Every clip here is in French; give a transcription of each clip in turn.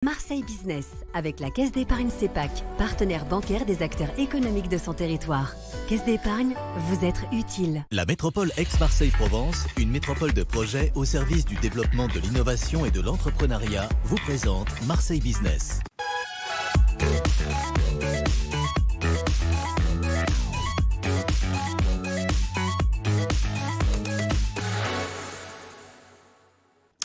Marseille Business, avec la Caisse d'épargne CEPAC, partenaire bancaire des acteurs économiques de son territoire. Caisse d'épargne, vous êtes utile. La métropole Aix-Marseille-Provence, une métropole de projets au service du développement de l'innovation et de l'entrepreneuriat, vous présente Marseille Business.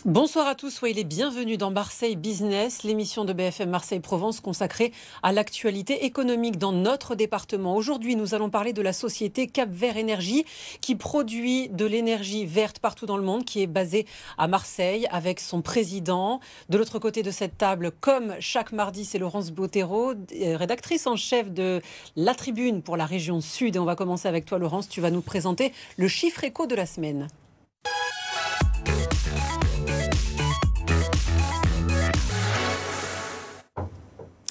Bonsoir à tous, soyez les bienvenus dans Marseille Business, l'émission de BFM Marseille-Provence consacrée à l'actualité économique dans notre département. Aujourd'hui, nous allons parler de la société Cap-Vert Énergie qui produit de l'énergie verte partout dans le monde, qui est basée à Marseille avec son président. De l'autre côté de cette table, comme chaque mardi, c'est Laurence Bottero, rédactrice en chef de La Tribune pour la région Sud. Et on va commencer avec toi, Laurence, tu vas nous présenter le chiffre éco de la semaine.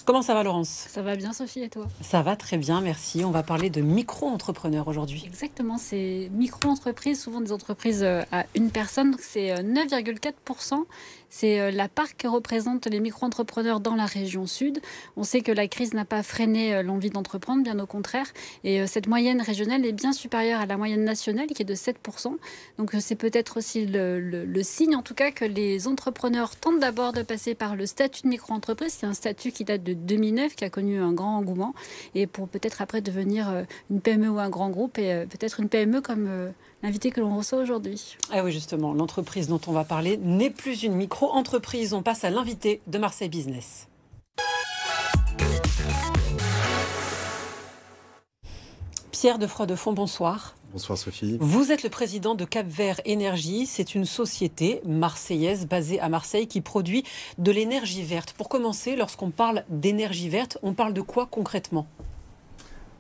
Comment ça va, Laurence ? Ça va bien, Sophie, et toi ? Ça va très bien, merci. On va parler de micro-entrepreneurs aujourd'hui. Exactement, c'est micro-entreprises, souvent des entreprises à une personne. C'est 9,4%. C'est la part que représentent les micro-entrepreneurs dans la région sud. On sait que la crise n'a pas freiné l'envie d'entreprendre, bien au contraire. Et cette moyenne régionale est bien supérieure à la moyenne nationale, qui est de 7%. Donc c'est peut-être aussi le signe, en tout cas, que les entrepreneurs tentent d'abord de passer par le statut de micro-entreprise. C'est un statut qui date de 2009, qui a connu un grand engouement. Et pour peut-être après devenir une PME ou un grand groupe, et peut-être une PME comme l'invité que l'on reçoit aujourd'hui. Ah oui, justement, l'entreprise dont on va parler n'est plus une micro-entreprise. On passe à l'invité de Marseille Business. Pierre de Froidefond, bonsoir. Bonsoir Sophie. Vous êtes le président de Cap-Vert Énergie. C'est une société marseillaise basée à Marseille qui produit de l'énergie verte. Pour commencer, lorsqu'on parle d'énergie verte, on parle de quoi concrètement ?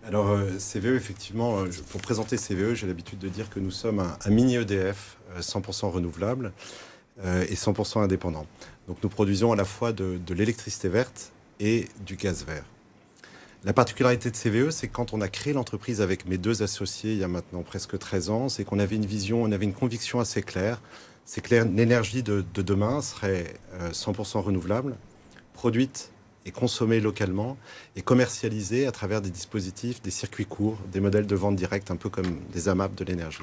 Alors CVE, effectivement, pour présenter CVE, j'ai l'habitude de dire que nous sommes un mini EDF 100% renouvelable et 100% indépendant. Donc nous produisons à la fois de l'électricité verte et du gaz vert. La particularité de CVE, c'est que quand on a créé l'entreprise avec mes deux associés il y a maintenant presque 13 ans, c'est qu'on avait une vision, on avait une conviction assez claire. C'est que l'énergie de demain serait 100% renouvelable, produite et consommée localement et commercialisée à travers des dispositifs, des circuits courts, des modèles de vente directe, un peu comme des AMAP de l'énergie.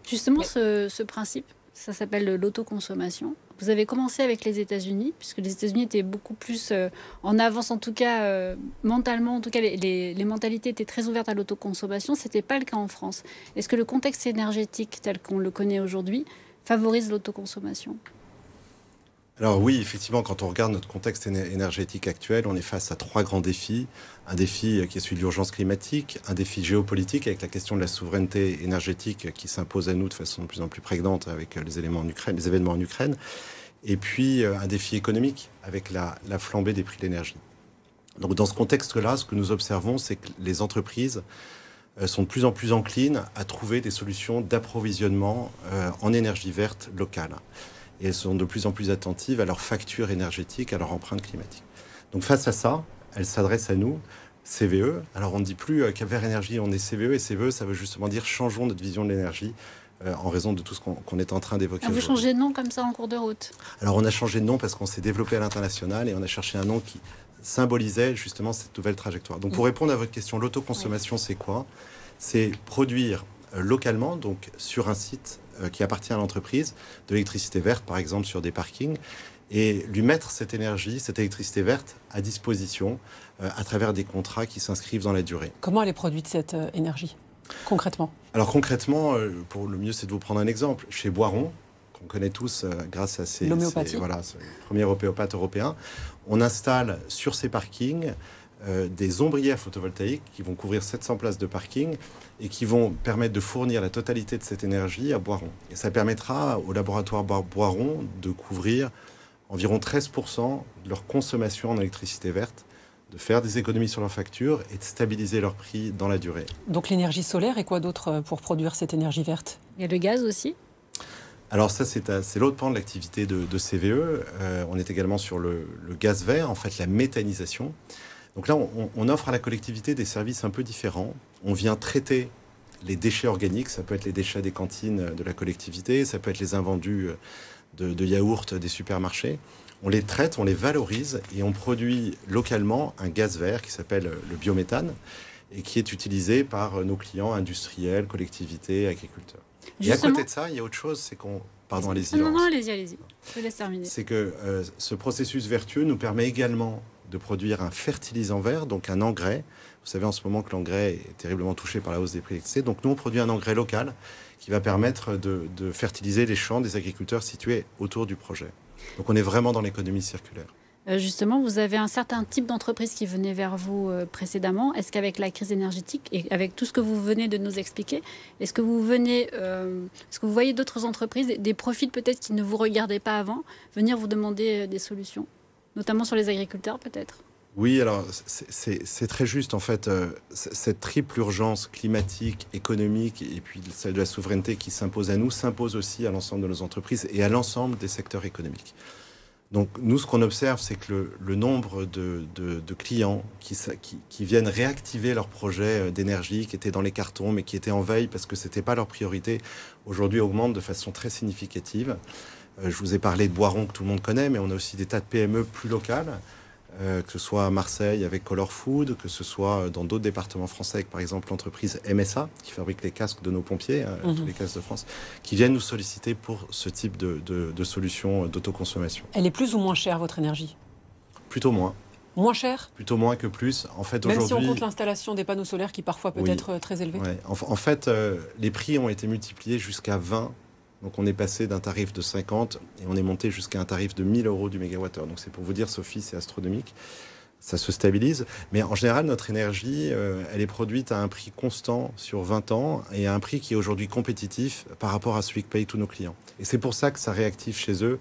Justement, ce principe, ça s'appelle l'autoconsommation. Vous avez commencé avec les États-Unis, puisque les États-Unis étaient beaucoup plus en avance, en tout cas mentalement. En tout cas, les mentalités étaient très ouvertes à l'autoconsommation. Ce n'était pas le cas en France. Est-ce que le contexte énergétique tel qu'on le connaît aujourd'hui favorise l'autoconsommation ? Alors oui, effectivement, quand on regarde notre contexte énergétique actuel, on est face à trois grands défis. Un défi qui est celui de l'urgence climatique, un défi géopolitique avec la question de la souveraineté énergétique qui s'impose à nous de façon de plus en plus prégnante avec les événements en Ukraine. Et puis un défi économique avec la flambée des prix de l'énergie. Donc dans ce contexte-là, ce que nous observons, c'est que les entreprises sont de plus en plus enclines à trouver des solutions d'approvisionnement en énergie verte locale. Et elles sont de plus en plus attentives à leur facture énergétique, à leur empreinte climatique. Donc face à ça, elles s'adressent à nous, CVE. Alors on ne dit plus Cap-Vert Énergie, on est CVE, et CVE, ça veut justement dire changeons notre vision de l'énergie en raison de tout ce qu'on est en train d'évoquer aujourd'hui. Vous changez de nom comme ça en cours de route ? Alors on a changé de nom parce qu'on s'est développé à l'international et on a cherché un nom qui symbolisait justement cette nouvelle trajectoire. Donc pour répondre à votre question, l'autoconsommation, c'est quoi ? C'est produire localement, donc sur un site qui appartient à l'entreprise, de l'électricité verte, par exemple, sur des parkings, et lui mettre cette énergie, cette électricité verte, à disposition à travers des contrats qui s'inscrivent dans la durée. Comment elle est produite, cette énergie, concrètement ? Alors concrètement, pour le mieux, c'est de vous prendre un exemple. Chez Boiron, qu'on connaît tous grâce à ce premier homéopathe européen, on installe sur ces parkings des ombrières photovoltaïques qui vont couvrir 700 places de parking et qui vont permettre de fournir la totalité de cette énergie à Boiron. Et ça permettra au laboratoire Boiron de couvrir environ 13% de leur consommation en électricité verte, de faire des économies sur leurs factures et de stabiliser leur prix dans la durée. Donc l'énergie solaire et quoi d'autre pour produire cette énergie verte ? Il y a le gaz aussi ? Alors ça, c'est l'autre pan de l'activité de CVE. On est également sur le gaz vert, en fait la méthanisation. Donc là, on offre à la collectivité des services un peu différents. On vient traiter les déchets organiques, ça peut être les déchets des cantines de la collectivité, ça peut être les invendus de yaourts des supermarchés. on les traite, on les valorise et on produit localement un gaz vert qui s'appelle le biométhane et qui est utilisé par nos clients industriels, collectivités, agriculteurs. Et à côté de ça, il y a autre chose, c'est qu'on... Pardon, allez-y. Non, allez-y. Je te laisse terminer. C'est que ce processus vertueux nous permet également de produire un fertilisant vert, donc un engrais. Vous savez en ce moment que l'engrais est terriblement touché par la hausse des prix de l'électricité. Donc nous, on produit un engrais local qui va permettre de fertiliser les champs des agriculteurs situés autour du projet. Donc on est vraiment dans l'économie circulaire. Justement, vous avez un certain type d'entreprise qui venait vers vous précédemment. Est-ce qu'avec la crise énergétique et avec tout ce que vous venez de nous expliquer, est-ce que vous voyez d'autres entreprises, des profils peut-être qui ne vous regardaient pas avant, venir vous demander des solutions, notamment sur les agriculteurs peut-être ? Oui, alors c'est très juste. En fait, cette triple urgence climatique, économique et puis celle de la souveraineté qui s'impose à nous, s'impose aussi à l'ensemble de nos entreprises et à l'ensemble des secteurs économiques. Donc nous, ce qu'on observe, c'est que le nombre de clients qui viennent réactiver leurs projets d'énergie, qui étaient dans les cartons, mais qui étaient en veille parce que ce n'était pas leur priorité, aujourd'hui augmente de façon très significative. Je vous ai parlé de Boiron, que tout le monde connaît, mais on a aussi des tas de PME plus locales, que ce soit à Marseille avec Color Food, que ce soit dans d'autres départements français avec par exemple l'entreprise MSA qui fabrique les casques de nos pompiers, tous les casques de France, qui viennent nous solliciter pour ce type de solution d'autoconsommation. Elle est plus ou moins chère, votre énergie ? Plutôt moins. Moins cher ? Plutôt moins que plus. En fait, même aujourd'hui, si on compte l'installation des panneaux solaires qui parfois peut être très élevée. Ouais. En fait, les prix ont été multipliés jusqu'à 20. Donc on est passé d'un tarif de 50 et on est monté jusqu'à un tarif de 1 000 € du mégawattheure. Donc c'est pour vous dire, Sophie, c'est astronomique. Ça se stabilise. Mais en général, notre énergie, elle est produite à un prix constant sur 20 ans et à un prix qui est aujourd'hui compétitif par rapport à celui que payent tous nos clients. Et c'est pour ça que ça réactive chez eux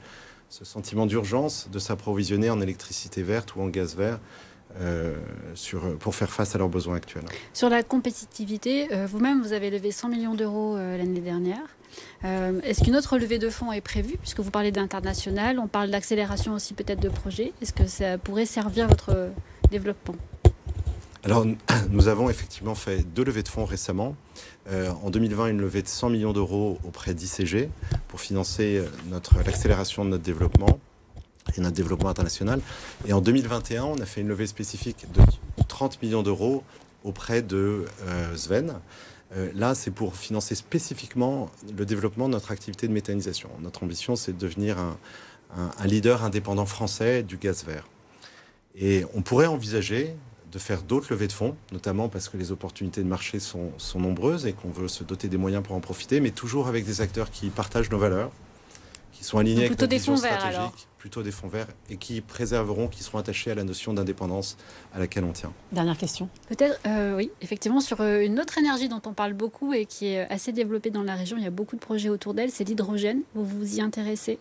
ce sentiment d'urgence de s'approvisionner en électricité verte ou en gaz vert pour faire face à leurs besoins actuels. Sur la compétitivité, vous-même, vous avez levé 100 millions d'euros l'année dernière. Est-ce qu'une autre levée de fonds est prévue, puisque vous parlez d'international, on parle d'accélération aussi peut-être de projets. Est-ce que ça pourrait servir votre développement ? Alors, nous avons effectivement fait 2 levées de fonds récemment. En 2020, une levée de 100 millions d'euros auprès d'ICG pour financer l'accélération de notre développement et notre développement international. Et en 2021, on a fait une levée spécifique de 30 millions d'euros auprès de Sven. Là, c'est pour financer spécifiquement le développement de notre activité de méthanisation. Notre ambition, c'est de devenir un leader indépendant français du gaz vert. Et on pourrait envisager de faire d'autres levées de fonds, notamment parce que les opportunités de marché sont nombreuses et qu'on veut se doter des moyens pour en profiter, mais toujours avec des acteurs qui partagent nos valeurs, qui sont alignés avec notre vision stratégique, plutôt des fonds verts, et qui préserveront, qui seront attachés à la notion d'indépendance à laquelle on tient. Dernière question. Peut-être, oui, effectivement, sur une autre énergie dont on parle beaucoup et qui est assez développée dans la région, il y a beaucoup de projets autour d'elle, c'est l'hydrogène. Vous vous y intéressez ?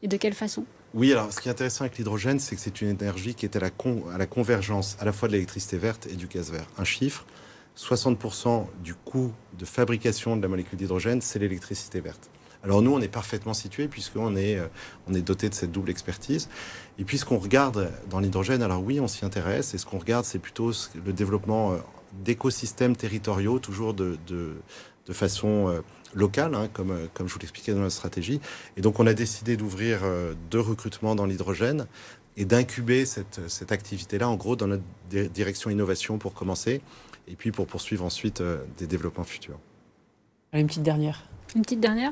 Et de quelle façon ? Oui, alors ce qui est intéressant avec l'hydrogène, c'est que c'est une énergie qui est à la convergence à la fois de l'électricité verte et du gaz vert. Un chiffre, 60% du coût de fabrication de la molécule d'hydrogène, c'est l'électricité verte. Alors nous, on est parfaitement situés puisqu'on est doté de cette double expertise. Et puis ce qu'on regarde dans l'hydrogène, alors oui, on s'y intéresse. Et ce qu'on regarde, c'est plutôt le développement d'écosystèmes territoriaux, toujours de façon locale, hein, comme je vous l'expliquais dans la stratégie. Et donc on a décidé d'ouvrir 2 recrutements dans l'hydrogène et d'incuber cette activité-là, en gros, dans notre direction innovation pour commencer, et puis pour poursuivre ensuite des développements futurs. Une petite dernière. Une petite dernière.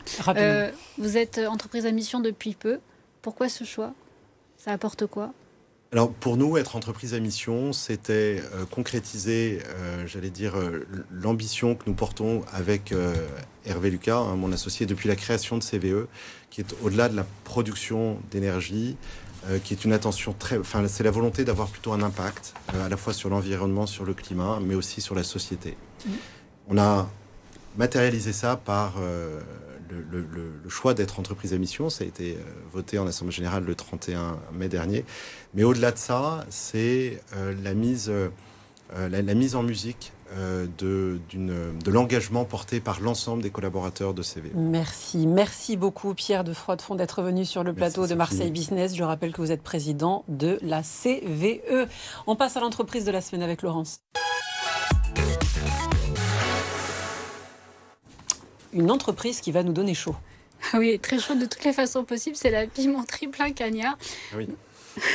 Vous êtes entreprise à mission depuis peu. Pourquoi ce choix ? Ça apporte quoi ? Alors pour nous, être entreprise à mission, c'était concrétiser, l'ambition que nous portons avec Hervé Lucas, hein, mon associé, depuis la création de CVE, qui est au-delà de la production d'énergie, qui est une attention c'est la volonté d'avoir plutôt un impact, à la fois sur l'environnement, sur le climat, mais aussi sur la société. On a matérialiser ça par le choix d'être entreprise à mission. Ça a été voté en Assemblée Générale le 31 mai dernier. Mais au-delà de ça, c'est la mise en musique de l'engagement porté par l'ensemble des collaborateurs de CVE. Merci beaucoup Pierre de Froidefond d'être venu sur le plateau de Marseille Business. Je rappelle que vous êtes président de la CVE. On passe à l'entreprise de la semaine avec Laurence. Une entreprise qui va nous donner chaud. Oui, très chaude de toutes les façons possibles, c'est la pimenterie plein cagnard. Oui.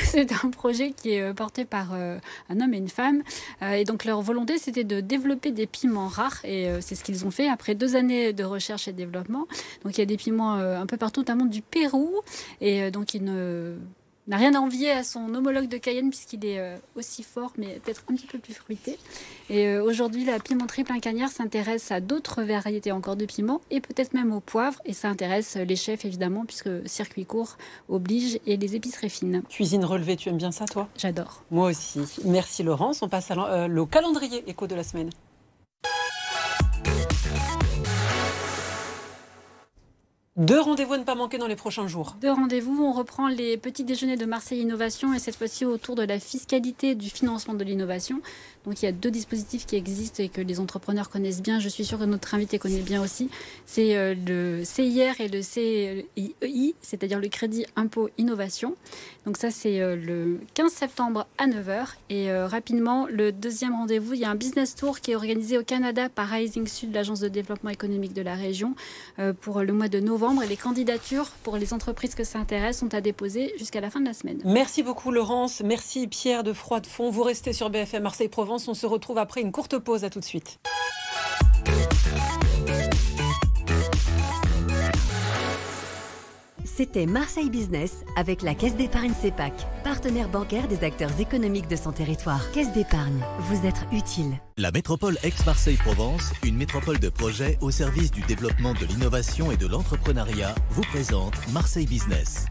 C'est un projet qui est porté par un homme et une femme. Et donc leur volonté, c'était de développer des piments rares. Et c'est ce qu'ils ont fait après 2 années de recherche et de développement. Donc il y a des piments un peu partout, notamment du Pérou. Et donc il n'a rien à envier à son homologue de Cayenne puisqu'il est aussi fort, mais peut-être un petit peu plus fruité. Et aujourd'hui, la pimenterie plein cagnard s'intéresse à d'autres variétés encore de piments et peut-être même au poivre. Et ça intéresse les chefs, évidemment, puisque circuit court oblige et les épiceries fines. Cuisine relevée, tu aimes bien ça, toi? J'adore. Moi aussi. Merci Laurence. On passe au calendrier éco de la semaine. Deux rendez-vous à ne pas manquer dans les prochains jours. 2 rendez-vous, on reprend les petits déjeuners de Marseille Innovation et cette fois-ci autour de la fiscalité du financement de l'innovation. Donc il y a 2 dispositifs qui existent et que les entrepreneurs connaissent bien. Je suis sûre que notre invité connaît bien aussi. C'est le CIR et le CIEI, c'est-à-dire le Crédit Impôt Innovation. Donc ça c'est le 15 septembre à 9h. Et rapidement, le deuxième rendez-vous, il y a un business tour qui est organisé au Canada par Rising Sud, l'agence de développement économique de la région, pour le mois de novembre. Et les candidatures pour les entreprises que ça intéresse sont à déposer jusqu'à la fin de la semaine. Merci beaucoup Laurence, merci Pierre de Froidefond. Vous restez sur BFM Marseille-Provence, on se retrouve après une courte pause, à tout de suite. C'était Marseille Business avec la Caisse d'épargne CEPAC, partenaire bancaire des acteurs économiques de son territoire. Caisse d'épargne, vous êtes utile. La métropole Aix-Marseille-Provence, une métropole de projets au service du développement de l'innovation et de l'entrepreneuriat, vous présente Marseille Business.